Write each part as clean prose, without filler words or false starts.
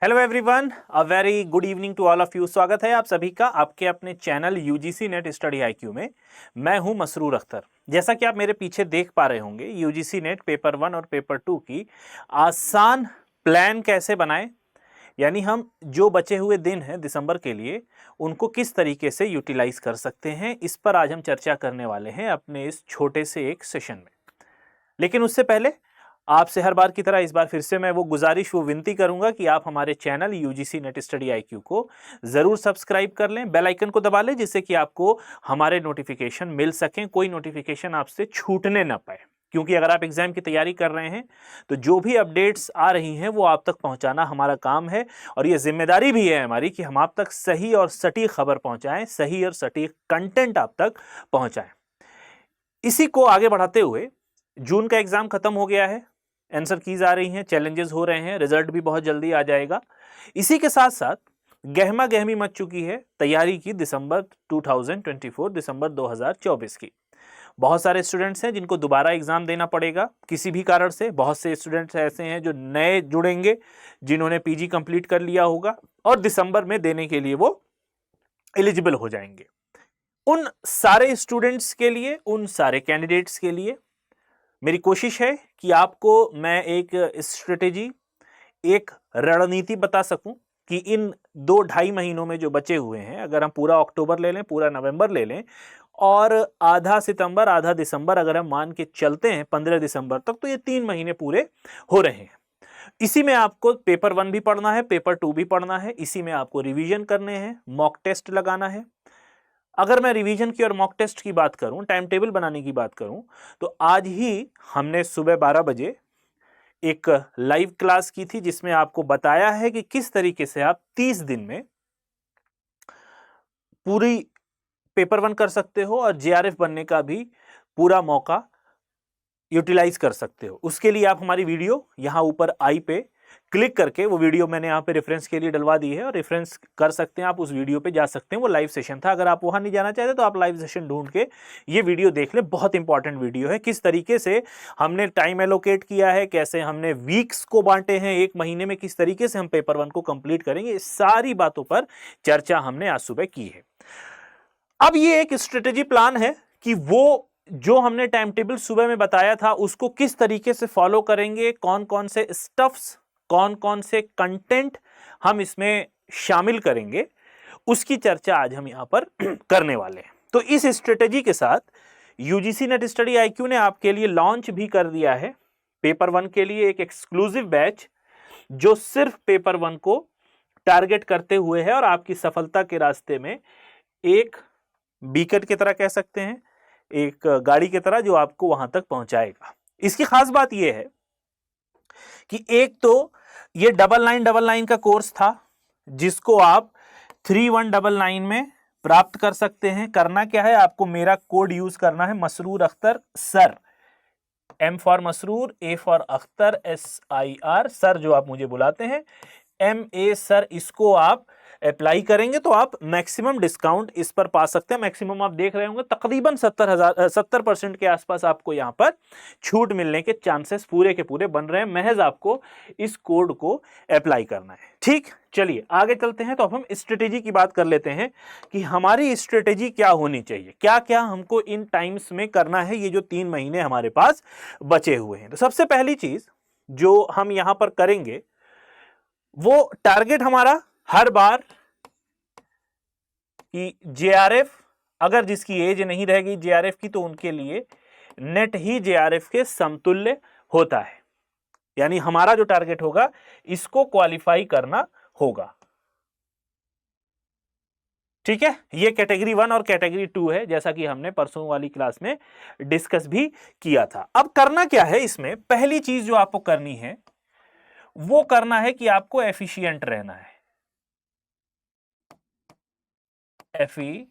Hello everyone, a very good evening to all of you. स्वागत है आप सभी का आपके अपने channel UGC net study IQ में। मैं हूं मसरूर अख्तर। जैसा कि आप मेरे पीछे देख पा रहे होंगे, यूजीसी नेट पेपर 1 और पेपर 2 की आसान प्लान कैसे बनाएं, यानी हम जो बचे हुए दिन हैं दिसंबर के लिए उनको किस तरीके से यूटिलाइज कर सकते हैं, इस पर आज हम चर्चा करने वाले हैं अपने इस छोटे से एक सेशन में। लेकिन उससे पहले आपसे हर बार की तरह इस बार फिर से मैं वो विनती करूंगा कि आप हमारे channel UGC net study IQ को जरूर सब्सक्राइब कर लें, बेल आइकन को दबा लें, जिससे कि आपको हमारे नोटिफिकेशन मिल सकें, कोई नोटिफिकेशन आपसे छूटने ना पाए। क्योंकि अगर आप एग्जाम की तैयारी कर रहे हैं तो जो भी अपडेट्स आ रही हैं वो आप तक पहुंचाना हमारा काम है, और ये जिम्मेदारी भी है हमारी कि हम आप तक सही और सटीक खबर पहुंचाएं, सही और सटीक कंटेंट आप तक पहुंचाएं। इसी को आगे बढ़ाते हुए जून का एग्जाम खत्म हो गया है, आंसर कीज आ रही हैं, चैलेंजेस हो रहे हैं, रिजल्ट भी बहुत जल्दी आ जाएगा। इसी के साथ साथ गहमा गहमी मच चुकी है तैयारी की दिसंबर 2024, दिसंबर 2024 की। बहुत सारे स्टूडेंट्स हैं जिनको दोबारा एग्जाम देना पड़ेगा किसी भी कारण से। बहुत से स्टूडेंट्स ऐसे हैं जो नए जुड़ेंगे, जिन्होंने पीजी कंप्लीट कर लिया होगा और दिसंबर में देने के लिए वो एलिजिबल हो जाएंगे। उन सारे स्टूडेंट्स के लिए, उन सारे कैंडिडेट्स के लिए मेरी कोशिश है कि आपको मैं एक स्ट्रेटेजी, एक रणनीति बता सकूं कि इन 2-2.5 महीनों में जो बचे हुए हैं, अगर हम पूरा अक्टूबर ले लें, पूरा नवंबर ले लें और आधा सितंबर आधा दिसंबर अगर हम मान के चलते हैं 15 दिसंबर तक, तो ये 3 महीने पूरे हो रहे हैं। इसी में आपको पेपर 1 भी पढ़ना है, पेपर 2 भी पढ़ना है, इसी में आपको रिवीजन करने हैं, मॉक टेस्ट लगाना है। अगर मैं रिवीजन की और मॉक टेस्ट की बात करूं, टाइम टेबल बनाने की बात करूं, तो आज ही हमने सुबह 12 बजे एक लाइव क्लास की थी जिसमें आपको बताया है कि किस तरीके से आप 30 दिन में पूरी पेपर 1 कर सकते हो और जेआरएफ बनने का भी पूरा मौका यूटिलाइज कर सकते हो। उसके लिए आप हमारी वीडियो यहां ऊपर आई पे क्लिक करके, वो वीडियो मैंने यहाँ पे रेफरेंस के लिए डलवा दी है और रेफरेंस कर सकते हैं, आप उस वीडियो पे जा सकते हैं। वो लाइव सेशन था, अगर आप वहां नहीं जाना चाहते तो आप लाइव सेशन ढूंढ के ये वीडियो देख लें। बहुत इंपॉर्टेंट वीडियो है, किस तरीके से हमने टाइम एलोकेट किया है, कैसे हमने वीक्स को बांटे हैं, एक महीने में किस तरीके से हम पेपर 1 को कंप्लीट करेंगे, इस सारी बातों पर चर्चा हमने आज सुबह की है। अब ये एक स्ट्रेटेजी प्लान है कि वो जो हमने टाइम टेबल सुबह में बताया था उसको किस तरीके से फॉलो करेंगे, कौन कौन से स्टफ्स, कौन कौन से कंटेंट हम इसमें शामिल करेंगे, उसकी चर्चा आज हम यहां पर करने वाले हैं। तो इस स्ट्रेटेजी के साथ यूजीसी नेट स्टडी आईक्यू ने आपके लिए लॉन्च भी कर दिया है पेपर 1 के लिए एक एक्सक्लूसिव बैच, जो सिर्फ पेपर 1 को टारगेट करते हुए है और आपकी सफलता के रास्ते में एक बीकन की तरह, कह सकते हैं एक गाड़ी की तरह, जो आपको वहां तक पहुंचाएगा। इसकी खास बात यह है कि एक तो ये 9999 का कोर्स था जिसको आप 3199 में प्राप्त कर सकते हैं। करना क्या है, आपको मेरा कोड यूज करना है, Masroor Akhtar sir, M for Masroor, A for Akhtar, SIR sir जो आप मुझे बुलाते हैं, MA सर, इसको आप अप्लाई करेंगे तो आप मैक्सिमम डिस्काउंट इस पर पा सकते हैं। मैक्सिमम आप देख रहे होंगे तकरीबन 70% के आसपास आपको यहां पर छूट मिलने के चांसेस पूरे के पूरे बन रहे हैं। महज आपको इस कोड को अप्लाई करना है। ठीक, चलिए आगे चलते हैं। तो अब हम स्ट्रेटेजी की बात कर लेते हैं कि हमारी स्ट्रेटेजी क्या होनी चाहिए, क्या क्या हमको इन टाइम्स में करना है, ये जो 3 महीने हमारे पास बचे हुए हैं। तो सबसे पहली चीज जो हम यहां पर करेंगे, वो टारगेट हमारा हर बार कि जेआरएफ, अगर जिसकी एज नहीं रहेगी जेआरएफ की, तो उनके लिए नेट ही जेआरएफ के समतुल्य होता है। यानी हमारा जो टारगेट होगा, इसको क्वालिफाई करना होगा। ठीक है, ये कैटेगरी 1 और कैटेगरी 2 है, जैसा कि हमने परसों वाली क्लास में डिस्कस भी किया था। अब करना क्या है, इसमें पहली चीज जो आपको करनी है वो करना है कि आपको एफिशिएंट रहना है। एफिशिएंट,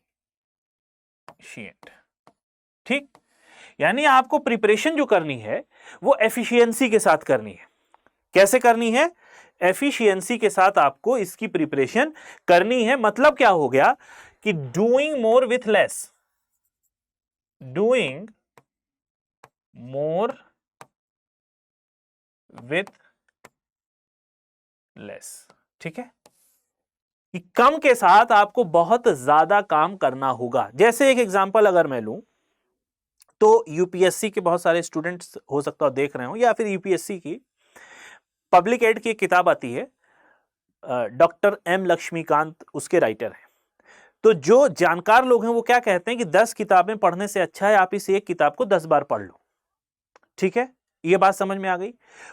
ठीक, यानी आपको प्रिपरेशन जो करनी है वो एफिशिएंसी के साथ करनी है। कैसे करनी है, एफिशिएंसी के साथ आपको इसकी प्रिपरेशन करनी है। मतलब क्या हो गया कि doing more with less, doing more with less. ठीक है, कि कम के साथ आपको बहुत ज्यादा काम करना होगा। जैसे एक एग्जांपल अगर मैं लूं तो यूपीएससी के बहुत सारे स्टूडेंट्स हो सकता है देख रहे हो, या फिर यूपीएससी की पब्लिक एड की एक किताब आती है, डॉक्टर एम लक्ष्मीकांत उसके राइटर हैं। तो जो जानकार लोग हैं वो क्या कहते हैं कि 10 किताबें पढ़ने से अच्छा है आप इस एक किताब को 10 बार पढ़ लो। ठीक है, ये बात समझ में आ गई।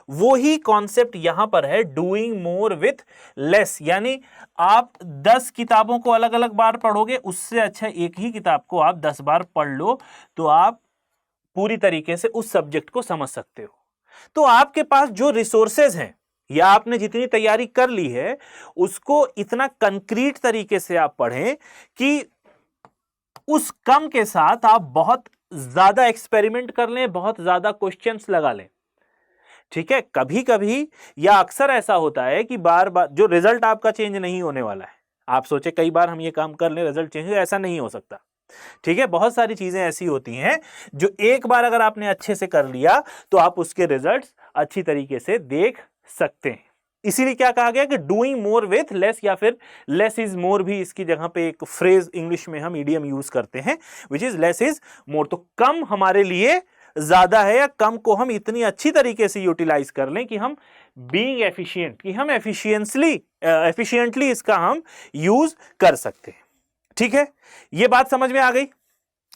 वो ही कॉन्सेप्ट यहां पर है, डूइंग मोर विथ लेस, यानी आप 10 किताबों को अलग अलग बार पढ़ोगे, उससे अच्छा एक ही किताब को आप 10 बार पढ़ लो, तो आप पूरी तरीके से उस सब्जेक्ट को समझ सकते हो। तो आपके पास जो रिसोर्सेज हैं या आपने जितनी तैयारी कर ली है उसको इतना कंक्रीट तरीके से आप पढ़ें कि उस कम के साथ आप बहुत ज्यादा एक्सपेरिमेंट कर लें, बहुत ज्यादा क्वेश्चंस लगा लें। ठीक है, कभी कभी या अक्सर ऐसा होता है कि बार बार जो रिजल्ट आपका चेंज नहीं होने वाला है, आप सोचे कई बार हम ये काम कर लें रिजल्ट चेंज हो, ऐसा नहीं हो सकता। ठीक है, बहुत सारी चीजें ऐसी होती हैं जो एक बार अगर आपने अच्छे से कर लिया तो आप उसके रिजल्ट्स अच्छी तरीके से देख सकते हैं। इसीलिए क्या कहा गया कि डूइंग मोर विथ लेस, या फिर लेस इज मोर भी इसकी जगह पे एक फ्रेज इंग्लिश में हम ईडीएम यूज करते हैं, which is less is more. तो कम हमारे लिए ज्यादा है, या कम को हम इतनी अच्छी तरीके से यूटिलाइज कर लें कि हम बीइंग एफिशिएंट, कि हम एफिशिएंटली इसका हम यूज कर सकते हैं। ठीक है, ये बात समझ में आ गई,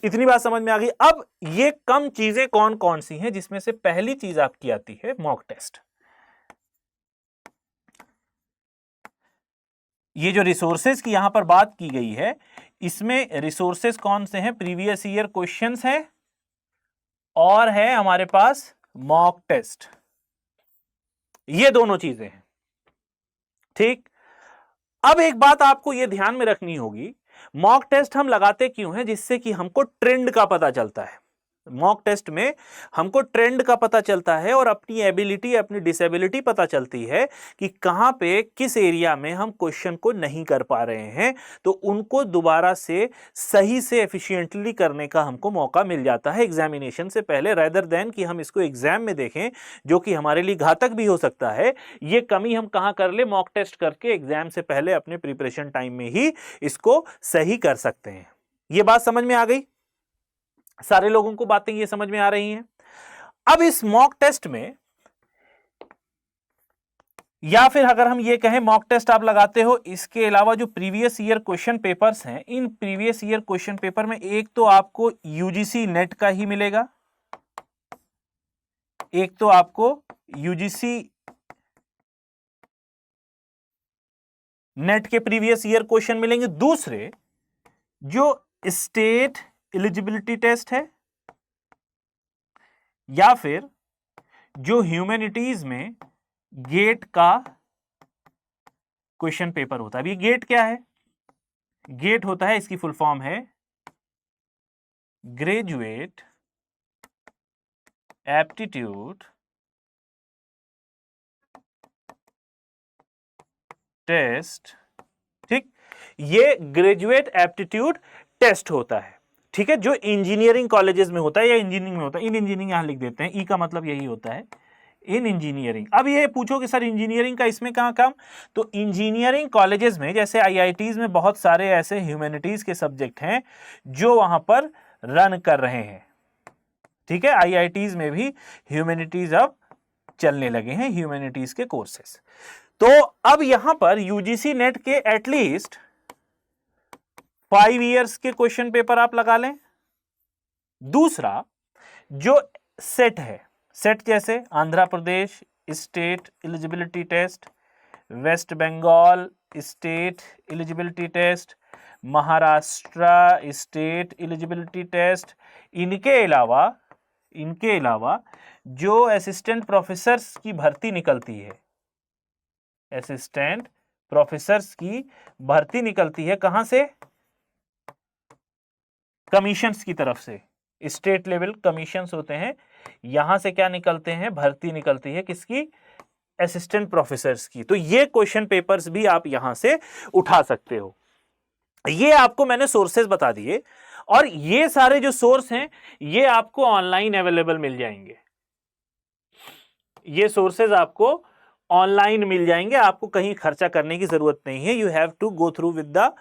इतनी बात समझ में आ गई। अब ये कम चीजें कौन कौन सी हैं, जिसमें से पहली चीज आपकी आती है मॉक टेस्ट। ये जो रिसोर्सेज की यहां पर बात की गई है, इसमें रिसोर्सेज कौन से हैं, प्रीवियस ईयर क्वेश्चंस हैं और है हमारे पास मॉक टेस्ट, ये दोनों चीजें हैं। ठीक, अब एक बात आपको यह ध्यान में रखनी होगी, मॉक टेस्ट हम लगाते क्यों हैं, जिससे कि हमको ट्रेंड का पता चलता है। मॉक टेस्ट में हमको ट्रेंड का पता चलता है और अपनी एबिलिटी, अपनी डिसेबिलिटी पता चलती है कि कहां पे किस एरिया में हम क्वेश्चन को नहीं कर पा रहे हैं, तो उनको दोबारा से सही से एफिशिएंटली करने का हमको मौका मिल जाता है एग्जामिनेशन से पहले, रेदर देन कि हम इसको एग्जाम में देखें जो कि हमारे लिए घातक भी हो सकता है। ये कमी हम कहां कर ले, मॉक टेस्ट करके एग्जाम से पहले अपने प्रिपरेशन टाइम में ही इसको सही कर सकते हैं। ये बात समझ में आ गई, सारे लोगों को बातें ये समझ में आ रही हैं। अब इस मॉक टेस्ट में, या फिर अगर हम ये कहें मॉक टेस्ट आप लगाते हो, इसके अलावा जो प्रीवियस ईयर क्वेश्चन पेपर्स हैं, in previous year question paper में एक तो आपको यूजीसी नेट का ही मिलेगा, एक तो आपको यूजीसी नेट के प्रीवियस ईयर क्वेश्चन मिलेंगे, दूसरे जो स्टेट एलिजिबिलिटी टेस्ट है, या फिर जो ह्यूमैनिटीज में गेट का क्वेश्चन पेपर होता है। अभी गेट क्या है, गेट होता है, इसकी फुल फॉर्म है ग्रेजुएट एप्टीट्यूड टेस्ट। ठीक, ये ग्रेजुएट एप्टीट्यूड टेस्ट होता है। ठीक है, जो इंजीनियरिंग कॉलेजेस में होता है या इंजीनियरिंग में होता है, इन इंजीनियरिंग यहां लिख देते हैं, ई का मतलब यही होता है, इन इंजीनियरिंग। अब ये पूछो कि सर इंजीनियरिंग का इसमें कहां काम, तो इंजीनियरिंग कॉलेजेस में जैसे आईआईटीज में बहुत सारे ऐसे ह्यूमैनिटीज के सब्जेक्ट हैं जो वहां पर रन कर रहे हैं। ठीक है, आईआईटीज में भी ह्यूमैनिटीज अब चलने लगे हैं, ह्यूमैनिटीज के कोर्सेस। तो अब यहां पर यूजीसी नेट के एटलीस्ट 5 इयर्स के क्वेश्चन पेपर आप लगा लें। दूसरा जो सेट है, सेट जैसे Andhra Pradesh state eligibility test, west Bengal state eligibility test, Maharashtra state eligibility test, इनके अलावा जो असिस्टेंट प्रोफेसर्स की भर्ती निकलती है, असिस्टेंट प्रोफेसर्स की भर्ती निकलती है कहां से, कमीशंस की तरफ से, स्टेट लेवल कमीशंस होते हैं, यहां से क्या निकलते हैं, भर्ती निकलती है किसकी, असिस्टेंट प्रोफेसर्स की। तो ये क्वेश्चन पेपर्स भी आप यहां से उठा सकते हो। ये आपको मैंने सोर्सेज बता दिए, और ये सारे जो सोर्स हैं ये आपको ऑनलाइन अवेलेबल मिल जाएंगे। ये सोर्सेज आपको ऑनलाइन मिल जाएंगे, आपको कहीं खर्चा करने की जरूरत नहीं है. You have to go through with the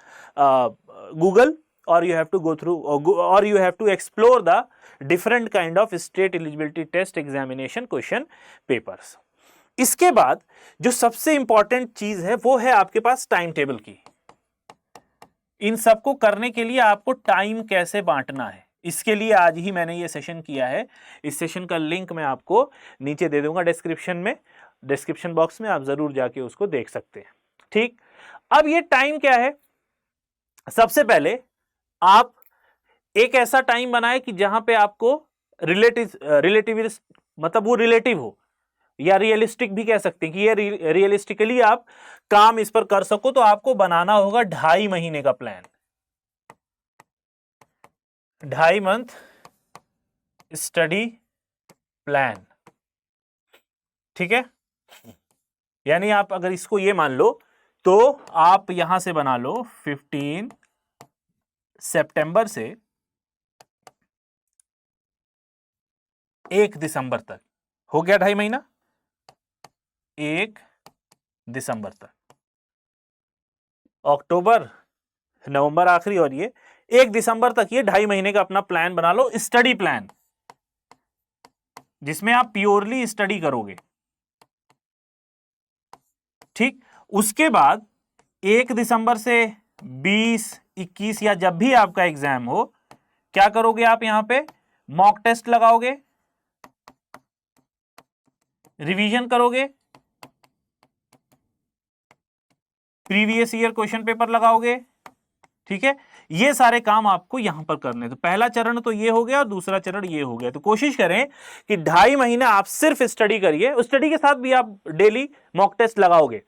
Google, और you have to go through, और you have to explore the different kind of state eligibility test examination question papers. इसके बाद जो सबसे इंपॉर्टेंट चीज है वो है आपके पास टाइम टेबल की. इन सबको करने के लिए आपको टाइम कैसे बांटना है, इसके लिए आज ही मैंने ये सेशन किया है. इस सेशन का लिंक मैं आपको नीचे दे दूंगा डिस्क्रिप्शन में, डिस्क्रिप्शन बॉक्स में, आप जरूर जाके उसको देख सकते हैं. ठीक, अब ये टाइम क्या है? सबसे पहले आप एक ऐसा टाइम बनाए कि जहां पे आपको रिलेटिव मतलब वो रिलेटिव हो, या रियलिस्टिक भी कह सकते हैं कि ये रियलिस्टिकली आप काम इस पर कर सको. तो आपको बनाना होगा 2.5 महीने का प्लान, 2.5 मंथ स्टडी प्लान. ठीक है, यानी आप अगर इसको ये मान लो तो आप यहां से बना लो 15 सितंबर से 1 दिसंबर तक. हो गया 2.5 महीना, 1 दिसंबर तक. अक्टूबर, नवंबर आखिरी, और ये 1 दिसंबर तक ये 2.5 महीने का अपना प्लान बना लो, स्टडी प्लान, जिसमें आप प्योरली स्टडी करोगे. ठीक, उसके बाद 1 दिसंबर से 20, 21 या जब भी आपका एग्जाम हो, क्या करोगे आप? यहां पे मॉक टेस्ट लगाओगे, रिवीजन करोगे, प्रीवियस ईयर क्वेश्चन पेपर लगाओगे. ठीक है, ये सारे काम आपको यहां पर करने. तो पहला चरण तो ये हो गया और दूसरा चरण ये हो गया. तो कोशिश करें कि 2.5 महीना आप सिर्फ स्टडी करिए. उस स्टडी के साथ भी आप डेली मॉक टेस्ट लगाओगे,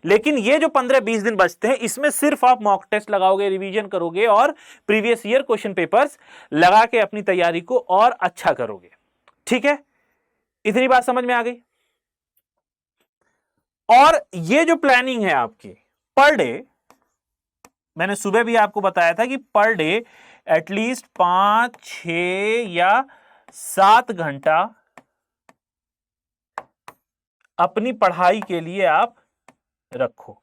लेकिन ये जो 15-20 दिन बचते हैं इसमें सिर्फ आप मॉक टेस्ट लगाओगे, रिवीजन करोगे और प्रीवियस ईयर क्वेश्चन पेपर्स लगा के अपनी तैयारी को और अच्छा करोगे. ठीक है, इतनी बात समझ में आ गई. और ये जो प्लानिंग है आपकी पर डे, मैंने सुबह भी आपको बताया था कि पर डे एटलीस्ट 5, 6 या 7 घंटा अपनी पढ़ाई के लिए आप रखो.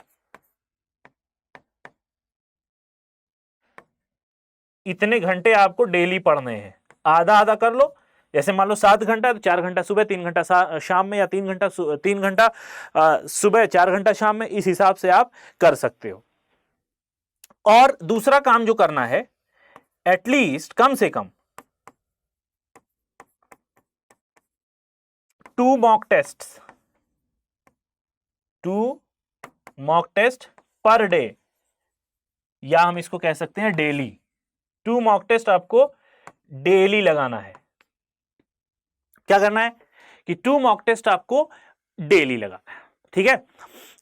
इतने घंटे आपको डेली पढ़ने हैं. आधा आधा कर लो. जैसे मान लो 7 घंटा, तो 4 घंटा सुबह, 3 घंटा शाम में, या 3 घंटा सुबह, 4 घंटा शाम में. इस हिसाब से आप कर सकते हो. और दूसरा काम जो करना है, एटलीस्ट कम से कम 2 मॉक टेस्ट पर डे, या हम इसको कह सकते हैं डेली. 2 मॉक टेस्ट आपको डेली लगाना है. क्या करना है कि 2 मॉक टेस्ट आपको डेली लगाना है. ठीक है,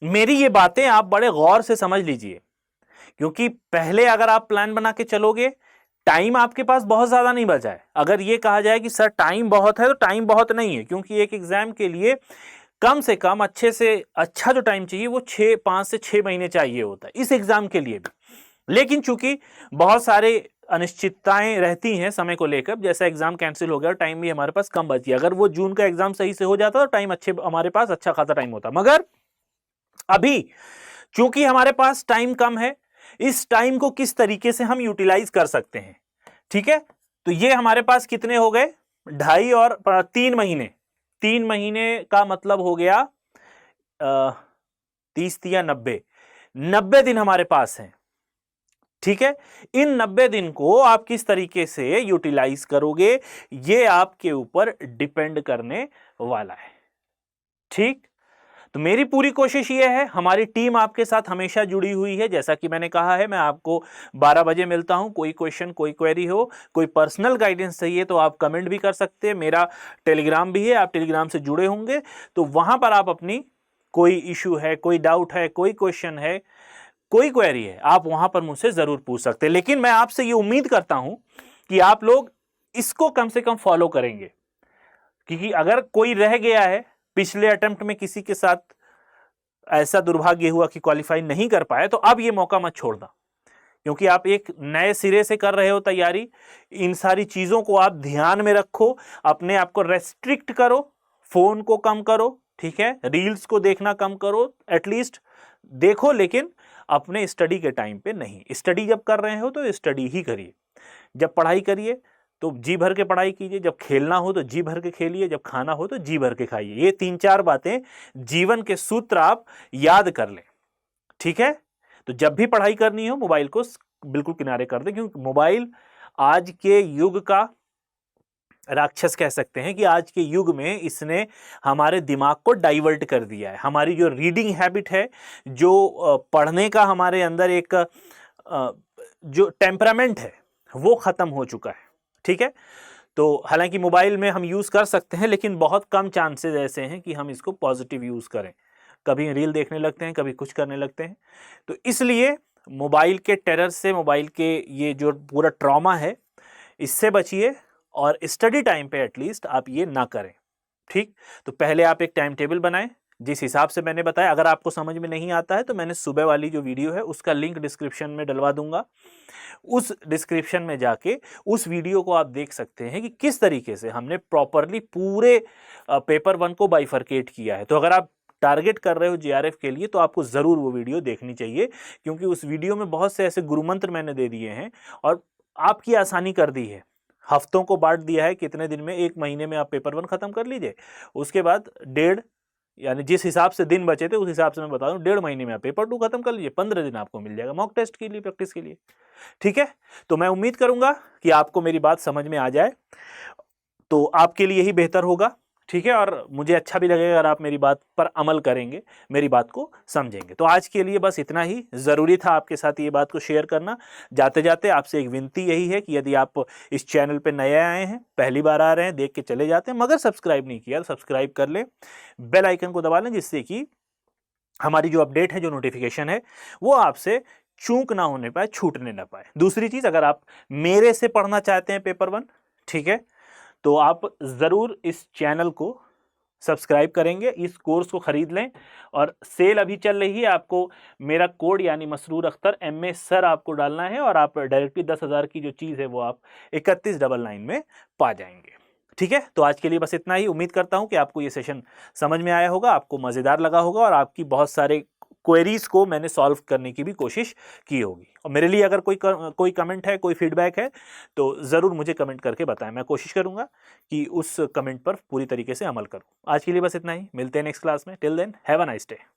मेरी ये बातें आप बड़े गौर से समझ लीजिए, क्योंकि पहले अगर आप प्लान बना के चलोगे, टाइम आपके पास बहुत ज्यादा नहीं बचा है. अगर ये कहा जाए कि सर टाइम बहुत है, तो टाइम बहुत नहीं है, क्योंकि एक एग्जाम के लिए कम से कम अच्छे से अच्छा जो टाइम चाहिए वो 5 से 6 महीने चाहिए होता है इस एग्जाम के लिए भी. लेकिन चूंकि बहुत सारे अनिश्चितताएं रहती हैं समय को लेकर, जैसा एग्जाम कैंसिल हो गया, टाइम भी हमारे पास कम बच गया. अगर वो जून का एग्जाम सही से हो जाता तो टाइम अच्छे, हमारे पास अच्छा खासा टाइम होता. मगर अभी चूंकि हमारे पास टाइम कम है, इस टाइम को किस तरीके से हम यूटिलाइज कर सकते हैं. ठीक है, तो ये हमारे पास कितने हो गए? 2.5 और 3 महीने. 3 महीने का मतलब हो गया 30 या 90 दिन हमारे पास हैं. ठीक है, इन 90 दिन को आप किस तरीके से यूटिलाइज करोगे, ये आपके ऊपर डिपेंड करने वाला है. ठीक, तो मेरी पूरी कोशिश ये है, हमारी टीम आपके साथ हमेशा जुड़ी हुई है. जैसा कि मैंने कहा है, मैं आपको 12 बजे मिलता हूं. कोई क्वेश्चन, कोई क्वेरी हो, कोई पर्सनल गाइडेंस चाहिए तो आप कमेंट भी कर सकते हैं. मेरा टेलीग्राम भी है, आप टेलीग्राम से जुड़े होंगे तो वहां पर आप अपनी कोई इशू है, कोई डाउट है, कोई क्वेश्चन है, कोई क्वेरी है, आप वहां पर मुझसे जरूर पूछ सकते हैं. लेकिन मैं आपसे ये उम्मीद करता हूं कि आप लोग इसको कम से कम फॉलो करेंगे, क्योंकि अगर कोई रह गया है, पिछले अटेम्प्ट में किसी के साथ ऐसा दुर्भाग्य हुआ कि क्वालिफाई नहीं कर पाए, तो अब ये मौका मत छोड़ना, क्योंकि आप एक नए सिरे से कर रहे हो तैयारी. इन सारी चीजों को आप ध्यान में रखो, अपने आप को रेस्ट्रिक्ट करो, फोन को कम करो, ठीक है, रील्स को देखना कम करो, एटलीस्ट देखो लेकिन अपने स्टडी के टाइम पे नहीं। स्टडी जब कर रहे हो तो स्टडी ही करिए, जब पढ़ाई करिए तो जी भर के पढ़ाई कीजिए, जब खेलना हो तो जी भर के खेलिए, जब खाना हो तो जी भर के खाइए। ये 3-4 बातें जीवन के सूत्र आप याद कर लें, ठीक है। तो जब भी पढ़ाई करनी हो मोबाइल को बिल्कुल किनारे कर दें, क्योंकि मोबाइल आज के युग का राक्षस कह सकते हैं कि आज के युग में इसने हमारे दिमाग को डाइवर्ट कर दिया है। हमारी जो रीडिंग हैबिट है, जो पढ़ने का हमारे अंदर एक जो टेम्परामेंट है वो ख़त्म हो चुका है, ठीक है। तो हालांकि मोबाइल में हम यूज़ कर सकते हैं, लेकिन बहुत कम चांसेस ऐसे हैं कि हम इसको पॉजिटिव यूज़ करें। कभी रील देखने लगते हैं, कभी कुछ करने लगते हैं। तो इसलिए मोबाइल के टेरर से, मोबाइल के ये जो पूरा ट्रॉमा है, इससे बचिए और स्टडी टाइम पे एटलीस्ट आप ये ना करें, ठीक। तो पहले आप एक टाइम टेबल बनाएं जिस हिसाब से मैंने बताया। अगर आपको समझ में नहीं आता है तो मैंने सुबह वाली जो वीडियो है उसका लिंक डिस्क्रिप्शन में डलवा दूंगा। उस डिस्क्रिप्शन में जाके उस वीडियो को आप देख सकते हैं कि किस तरीके से हमने प्रॉपरली पूरे पेपर 1 को बाइफरकेट किया है। तो अगर आप टारगेट कर रहे हो जीआरएफ के लिए तो आपको ज़रूर वो वीडियो देखनी चाहिए, क्योंकि उस वीडियो में बहुत से ऐसे गुरुमंत्र मैंने दे दिए हैं और आपकी आसानी कर दी है। हफ्तों को बांट दिया है, कितने दिन में, 1 महीने में आप पेपर 1 खत्म कर लीजिए। उसके बाद डेढ़, यानी जिस हिसाब से दिन बचे थे उस हिसाब से मैं बता दूं, 1.5 महीने में आप पेपर 2 खत्म कर लीजिए। 15 दिन आपको मिल जाएगा मॉक टेस्ट के लिए, प्रैक्टिस के लिए, ठीक है। तो मैं उम्मीद करूंगा कि आपको मेरी बात समझ में आ जाए, तो आपके लिए ही बेहतर होगा, ठीक है। और मुझे अच्छा भी लगेगा अगर आप मेरी बात पर अमल करेंगे, मेरी बात को समझेंगे। तो आज के लिए बस इतना ही ज़रूरी था आपके साथ ये बात को शेयर करना। जाते जाते आपसे एक विनती यही है कि यदि आप इस चैनल पे नए आए हैं, पहली बार आ रहे हैं, देख के चले जाते हैं, मगर सब्सक्राइब नहीं किया तो सब्सक्राइब कर लें, बेल आइकन को दबा लें, जिससे कि हमारी जो अपडेट है, जो नोटिफिकेशन है, वो आपसे चूक ना होने पाए, छूटने ना पाए। दूसरी चीज़, अगर आप मेरे से पढ़ना चाहते हैं पेपर 1, ठीक है, तो आप ज़रूर इस चैनल को सब्सक्राइब करेंगे, इस कोर्स को खरीद लें। और सेल अभी चल रही है, आपको मेरा कोड यानी मसरूर अख्तर MA सर आपको डालना है और आप डायरेक्टली 10,000 की जो चीज़ है वो आप 3199 में पा जाएंगे, ठीक है। तो आज के लिए बस इतना ही। उम्मीद करता हूं कि आपको ये सेशन समझ में आया होगा, आपको मज़ेदार लगा होगा और आपकी बहुत सारे क्वेरीज को मैंने सॉल्व करने की भी कोशिश की होगी। और मेरे लिए अगर कोई कमेंट है, कोई फीडबैक है, तो ज़रूर मुझे कमेंट करके बताएं। मैं कोशिश करूंगा कि उस कमेंट पर पूरी तरीके से अमल करूं। आज के लिए बस इतना ही, मिलते हैं नेक्स्ट क्लास में। Till then have a nice day.